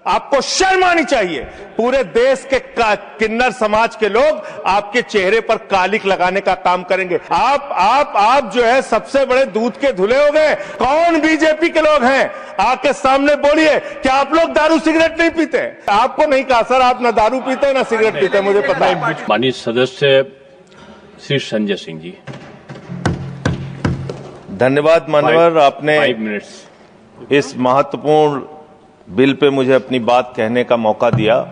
आपको शर्म आनी चाहिए। पूरे देश के किन्नर समाज के लोग आपके चेहरे पर कालिक लगाने का काम करेंगे। आप जो है सबसे बड़े दूध के धुले हो गए। कौन बीजेपी के लोग हैं, आके सामने बोलिए कि आप लोग दारू सिगरेट नहीं पीते। आपको नहीं कहा सर, आप ना दारू पीते ना सिगरेट पीते, मुझे पता है। माननीय सदस्य श्री संजय सिंह जी। धन्यवाद मानवर, आपने 5 मिनट्स इस महत्वपूर्ण बिल पे मुझे अपनी बात कहने का मौका दिया।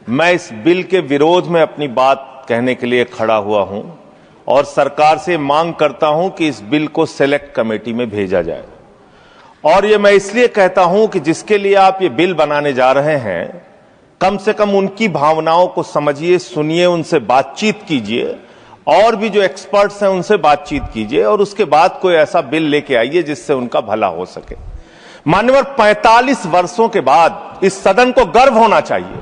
मैं इस बिल के विरोध में अपनी बात कहने के लिए खड़ा हुआ हूं और सरकार से मांग करता हूं कि इस बिल को सेलेक्ट कमेटी में भेजा जाए। और ये मैं इसलिए कहता हूं कि जिसके लिए आप ये बिल बनाने जा रहे हैं, कम से कम उनकी भावनाओं को समझिए, सुनिए, उनसे बातचीत कीजिए और भी जो एक्सपर्ट्स हैं उनसे बातचीत कीजिए और उसके बाद कोई ऐसा बिल लेके आइए जिससे उनका भला हो सके। मान्यवर, 45 वर्षों के बाद इस सदन को गर्व होना चाहिए।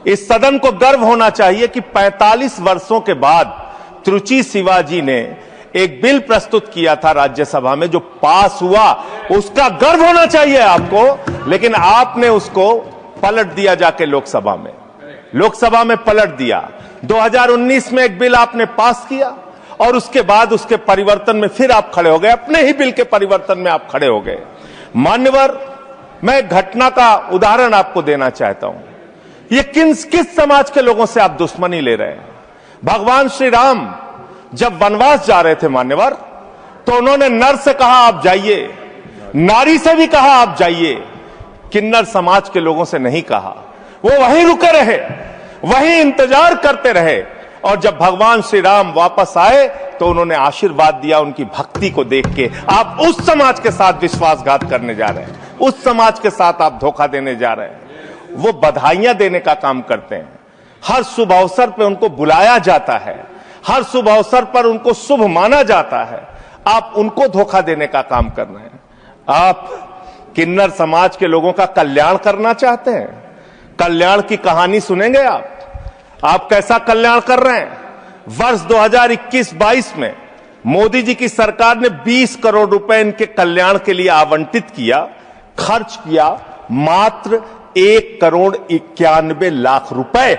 इस सदन को गर्व होना चाहिए कि 45 वर्षों के बाद त्रुचि शिवाजी ने एक बिल प्रस्तुत किया था राज्यसभा में जो पास हुआ, उसका गर्व होना चाहिए आपको। लेकिन आपने उसको पलट दिया जाके लोकसभा में पलट दिया। 2019 में एक बिल आपने पास किया और उसके बाद उसके परिवर्तन में फिर आप खड़े हो गए, अपने ही बिल के परिवर्तन में आप खड़े हो गए। मान्यवर, मैं एक घटना का उदाहरण आपको देना चाहता हूं। ये किस समाज के लोगों से आप दुश्मनी ले रहे हैं? भगवान श्री राम जब वनवास जा रहे थे मान्यवर, तो उन्होंने नर से कहा आप जाइए, नारी से भी कहा आप जाइए, किन्नर समाज के लोगों से नहीं कहा। वो वहीं रुके रहे, वहीं इंतजार करते रहे और जब भगवान श्री राम वापस आए तो उन्होंने आशीर्वाद दिया उनकी भक्ति को देख के। आप उस समाज के साथ विश्वासघात करने जा रहे हैं, उस समाज के साथ आप धोखा देने जा रहे हैं। वो बधाइयां देने का काम करते हैं, हर शुभ अवसर पर उनको बुलाया जाता है, हर शुभ अवसर पर उनको शुभ माना जाता है। आप उनको धोखा देने का काम कर रहे हैं। आप किन्नर समाज के लोगों का कल्याण करना चाहते हैं? कल्याण की कहानी सुनेंगे आप कैसा कल्याण कर रहे हैं? वर्ष 2021-22 में मोदी जी की सरकार ने 20 करोड़ रुपए इनके कल्याण के लिए आवंटित किया, खर्च किया मात्र 1 करोड़ 91 लाख रुपए,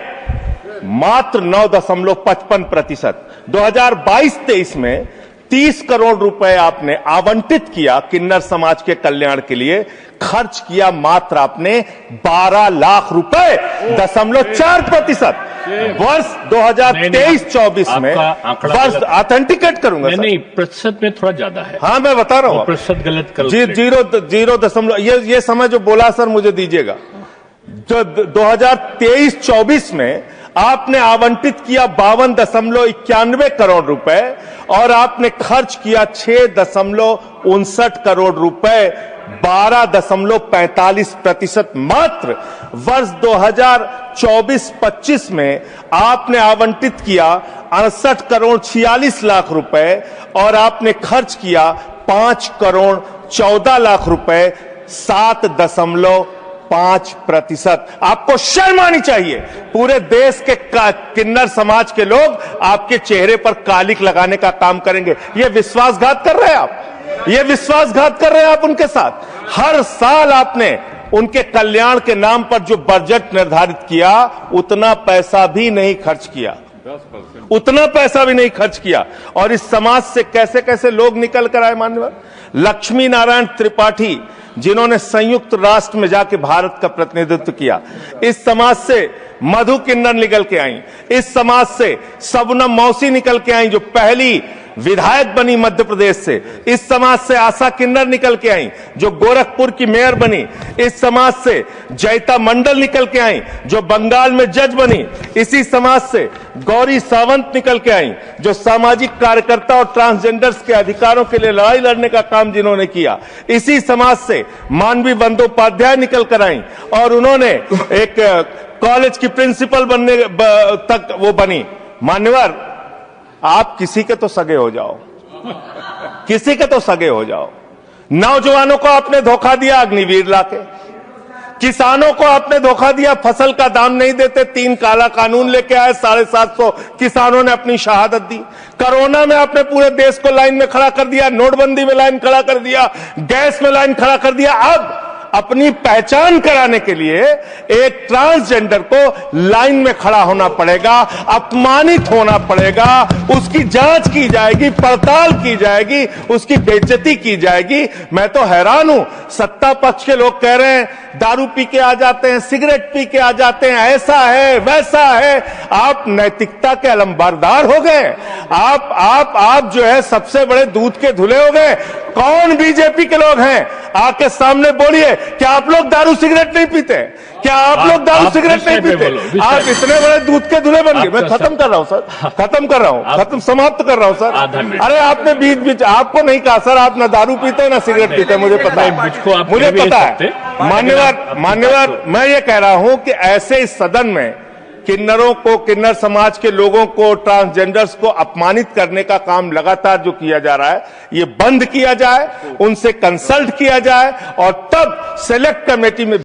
मात्र 9.55%। 2022-23 में 30 करोड़ रुपए आपने आवंटित किया किन्नर समाज के कल्याण के लिए, खर्च किया मात्र आपने 12 लाख रुपए, 0.4%। वर्ष 2023-24 में वर्ष ऑथेंटिकेट करूंगा नहीं, प्रतिशत में थोड़ा ज्यादा है। हाँ, मैं बता रहा हूं, प्रतिशत गलत करो। 0 ये समय जो बोला सर मुझे दीजिएगा। जो 2023-24 में आपने आवंटित किया 52.91 करोड़ रुपए और आपने खर्च किया 6.59 करोड़ रुपए, 12.45% मात्र। वर्ष 2024-25 में आपने आवंटित किया 68 करोड़ 46 लाख रुपए और आपने खर्च किया 5 करोड़ 14 लाख रुपए, 7.5%। आपको शर्म आनी चाहिए। पूरे देश के किन्नर समाज के लोग आपके चेहरे पर कालिक लगाने का काम करेंगे। ये विश्वासघात कर रहे हैं आप, ये विश्वासघात कर रहे हैं आप उनके साथ। हर साल आपने उनके कल्याण के नाम पर जो बजट निर्धारित किया, उतना पैसा भी नहीं खर्च किया, उतना पैसा भी नहीं खर्च किया। और इस समाज से कैसे कैसे लोग निकल कर आए मान्यवर। लक्ष्मी नारायण त्रिपाठी, जिन्होंने संयुक्त राष्ट्र में जाके भारत का प्रतिनिधित्व किया, इस समाज से मधु किन्नर निकल के आई, इस समाज से शबनम मौसी निकल के आई जो पहली विधायक बनी मध्य प्रदेश से, इस समाज से आशा किन्नर निकल के आई जो गोरखपुर की मेयर बनी, इस समाज से जयता मंडल निकल के आई जो बंगाल में जज बनी, इसी समाज से गौरी सावंत निकल के आई जो सामाजिक कार्यकर्ता और ट्रांसजेंडर्स के अधिकारों के लिए लड़ाई लड़ने का काम जिन्होंने किया, इसी समाज से मानवी बंदोपाध्याय निकल कर आई और उन्होंने एक कॉलेज की प्रिंसिपल बनने तक वो बनी। मान्यवर, आप किसी के तो सगे हो जाओ, किसी के तो सगे हो जाओ। नौजवानों को आपने धोखा दिया अग्निवीर लाके, किसानों को आपने धोखा दिया, फसल का दाम नहीं देते, 3 काला कानून लेके आए, 750 किसानों ने अपनी शहादत दी। कोरोना में आपने पूरे देश को लाइन में खड़ा कर दिया, नोटबंदी में लाइन खड़ा कर दिया, गैस में लाइन खड़ा कर दिया। अपनी पहचान कराने के लिए एक ट्रांसजेंडर को लाइन में खड़ा होना पड़ेगा, अपमानित होना पड़ेगा, उसकी जांच की जाएगी, पड़ताल की जाएगी, उसकी बेइज्जती की जाएगी। मैं तो हैरान हूं, सत्ता पक्ष के लोग कह रहे हैं दारू पी के आ जाते हैं, सिगरेट पी के आ जाते हैं, ऐसा है वैसा है। आप नैतिकता के अलंबारदार हो गए। आप जो है सबसे बड़े दूध के धुले हो गए। कौन बीजेपी के लोग हैं, आके सामने बोलिए, क्या आप लोग दारू सिगरेट नहीं पीते? क्या आप लोग दारू सिगरेट नहीं पीते? आप इतने बड़े दूध के धुले बन गए। मैं खत्म कर रहा हूं सर, खत्म कर रहा हूं, समाप्त कर रहा हूं सर। अरे आपने बीच बीच आपको नहीं कहा सर, आप ना दारू पीते ना सिगरेट पीते, मुझे पता है, मुझे पता है। मान्यवर, मैं ये कह रहा हूं कि ऐसे इस सदन में किन्नरों को, किन्नर समाज के लोगों को, ट्रांसजेंडर्स को अपमानित करने का काम लगातार जो किया जा रहा है, ये बंद किया जाए, उनसे कंसल्ट किया जाए और तब सेलेक्ट कमेटी में